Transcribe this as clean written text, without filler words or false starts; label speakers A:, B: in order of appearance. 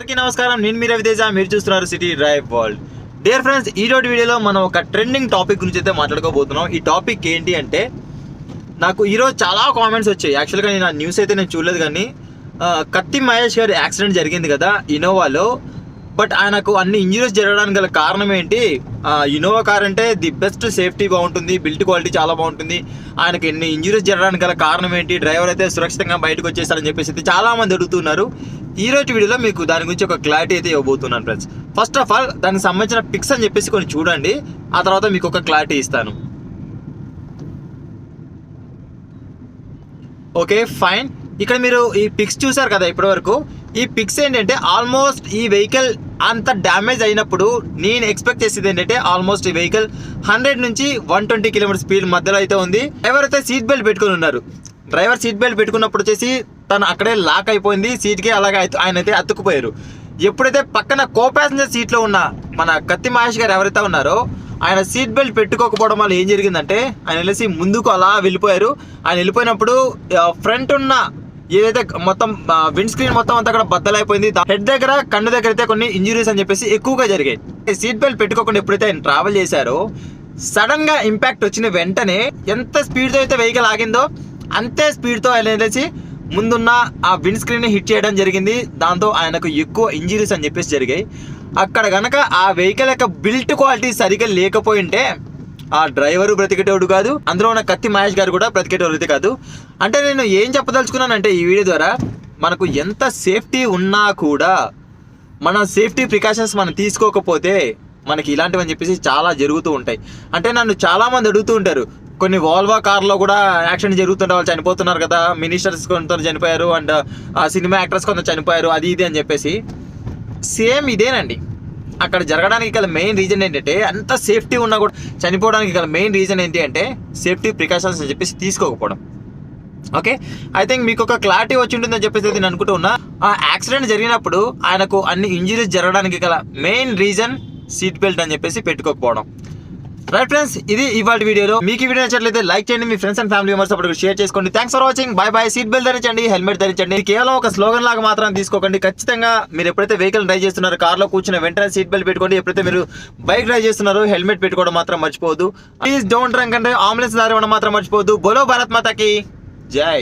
A: అందరికీ నమస్కారం. నేను మీ రవితేజ. మీరు చూస్తున్నారు city drive world. Dear friends, ఈ రోజు వీడియోలో మనం ఒక ట్రెండింగ్ టాపిక్ గురించి అయితే మాట్లాడుకోబోతున్నాం. ఈ టాపిక్ ఏంటి అంటే, నాకు ఈరోజు చాలా కామెంట్స్ వచ్చాయి. యాక్చువల్గా నేను ఆ న్యూస్ అయితే నేను చూడలేదు, కానీ కత్తి మహేష్ గారి యాక్సిడెంట్ జరిగింది కదా ఇన్నోవాలో. బట్ ఆయనకు అన్ని ఇంజరీస్ జరగడానికి గల కారణం ఏంటి? ఇన్నోవా కార్ అంటే ది బెస్ట్, సేఫ్టీ బాగుంటుంది, బిల్ట్ క్వాలిటీ చాలా బాగుంటుంది. ఆయనకు ఎన్ని ఇంజరీస్ జరగడానికి గల కారణం ఏంటి? డ్రైవర్ అయితే సురక్షితంగా బయటకు వచ్చేసారని చెప్పేసి చాలా మంది అడుగుతున్నారు. ఈ రోజు వీడియోలో మీకు దాని గురించి ఒక క్లారిటీ అయితే ఇవ్వబోతున్నాను ఫ్రెండ్స్. ఫస్ట్ ఆఫ్ ఆల్ దానికి సంబంధించిన పిక్స్ అని చెప్పేసి కొన్ని చూడండి, ఆ తర్వాత మీకు ఒక క్లారిటీ ఇస్తాను. Okay fine. ఇక్కడ మీరు ఈ పిక్స్ చూసారు కదా ఇప్పటి వరకు. ఈ పిక్స్ ఏంటంటే ఆల్మోస్ట్ ఈ వెహికల్ అంత డ్యామేజ్ అయినప్పుడు నేను ఎక్స్పెక్ట్ చేసేది ఏంటంటే ఆల్మోస్ట్ ఈ వెహికల్ 100 నుంచి 120 కిలోమీటర్ స్పీడ్ మధ్యలో అయితే ఉంది. డ్రైవర్ అయితే సీట్ బెల్ట్ పెట్టుకుని ఉన్నారు. డ్రైవర్ సీట్ బెల్ట్ పెట్టుకున్నప్పుడు వచ్చేసి తను అక్కడే లాక్ అయిపోయింది సీట్కి, అలాగే ఆయన అయితే అతుక్కుపోయారు. ఎప్పుడైతే పక్కన కో ప్యాసింజర్ సీట్లో ఉన్న మన కత్తి మహేష్ గారు ఎవరైతే ఉన్నారో ఆయన సీట్ బెల్ట్ పెట్టుకోకపోవడం వల్ల ఏం జరిగిందంటే ఆయన వెళ్ళేసి ముందుకు అలా వెళ్ళిపోయారు. ఆయన వెళ్ళిపోయినప్పుడు ఫ్రంట్ ఉన్న ఏదైతే మొత్తం విండ్ స్క్రీన్ మొత్తం అంతా కూడా బద్దలైపోయింది. హెడ్ దగ్గర, కన్ను దగ్గర అయితే కొన్ని ఇంజరీస్ అని చెప్పేసి ఎక్కువగా జరిగాయి. సీట్ బెల్ట్ పెట్టుకోకుండా ఎప్పుడైతే ఆయన ట్రావెల్ చేశారో సడన్ గా ఇంపాక్ట్ వచ్చిన వెంటనే ఎంత స్పీడ్తో అయితే వెహికల్ ఆగిందో అంతే స్పీడ్తో ఆయన వెళ్ళేసి ముందున్న ఆ విండ్ స్క్రీన్ హిట్ చేయడం జరిగింది. దాంతో ఆయనకు ఎక్కువ ఇంజరీస్ అని చెప్పేసి జరిగాయి. అక్కడ కనుక ఆ వెహికల్ యొక్క బిల్ట్ క్వాలిటీ సరిగ్గా లేకపోయింటే ఆ డ్రైవరు బ్రతికేటోడు కాదు, అందులో ఉన్న కత్తి మహేష్ గారు కూడా బ్రతికేటోడు అయితే కాదు. అంటే నేను ఏం చెప్పదలుచుకున్నానంటే ఈ వీడియో ద్వారా, మనకు ఎంత సేఫ్టీ ఉన్నా కూడా మన సేఫ్టీ ప్రికాషన్స్ మనం తీసుకోకపోతే మనకి ఇలాంటివని చెప్పేసి చాలా జరుగుతూ ఉంటాయి. అంటే నన్ను చాలామంది అడుగుతూ ఉంటారు, కొన్ని వాల్వా కార్లో కూడా యాక్సిడెంట్ జరుగుతుంటే వాళ్ళు చనిపోతున్నారు కదా, మినిస్టర్స్ కొంత చనిపోయారు అండ్ సినిమా యాక్టర్స్ కొంత చనిపోయారు, అది ఇది అని చెప్పేసి. సేమ్ ఇదేనండి. అక్కడ జరగడానికి గల మెయిన్ రీజన్ ఏంటంటే అంత సేఫ్టీ ఉన్నా కూడా చనిపోవడానికి గల మెయిన్ రీజన్ ఏంటి అంటే సేఫ్టీ ప్రికాషన్స్ అని చెప్పేసి తీసుకోకపోవడం. ఓకే, ఐ థింక్ మీకు ఒక క్లారిటీ వచ్చి ఉంటుందని చెప్పేసి నేను అనుకుంటూ ఉన్నా. ఆ యాక్సిడెంట్ జరిగినప్పుడు ఆయనకు అన్ని ఇంజరీస్ జరగడానికి గల మెయిన్ రీజన్ సీట్ బెల్ట్ అని చెప్పేసి పెట్టుకోకపోవడం. రైట్ ఫ్రెండ్స్, ఇది ఇవాళ వీడియోలో. మీకు ఈ వీడియో నచ్చినట్లయితే లైక్ చేయండి, మీ ఫ్రెండ్స్ అండ్ ఫ్యామిలీ మెంబర్స్ అప్పుడు షేర్ చేసుకోండి. Thanks for watching. By by. Seat belt ధరించండి, హెల్మెట్ ధరించండి. కేవలం ఒక స్లోగన్ లాగా మాత్రం తీసుకోకండి. ఖచ్చితంగా మీరు ఎప్పుడైతే వెహికల్ డ్రైవ్ చేస్తున్నారో, కార్లో కూర్చున్న వెంటనే సీట్ బెల్ట్ పెట్టుకోండి. ఎప్పుడైతే మీరు బైక్ డ్రైవ్ చేస్తున్నారో హెల్మెట్ పెట్టుకోవడం మాత్రం మర్చిపోవద్దు. Please don't drunk and ambulance దారి మాత్రం మర్చిపోవద్దు. బోలో భారత్ మాతాకి జై.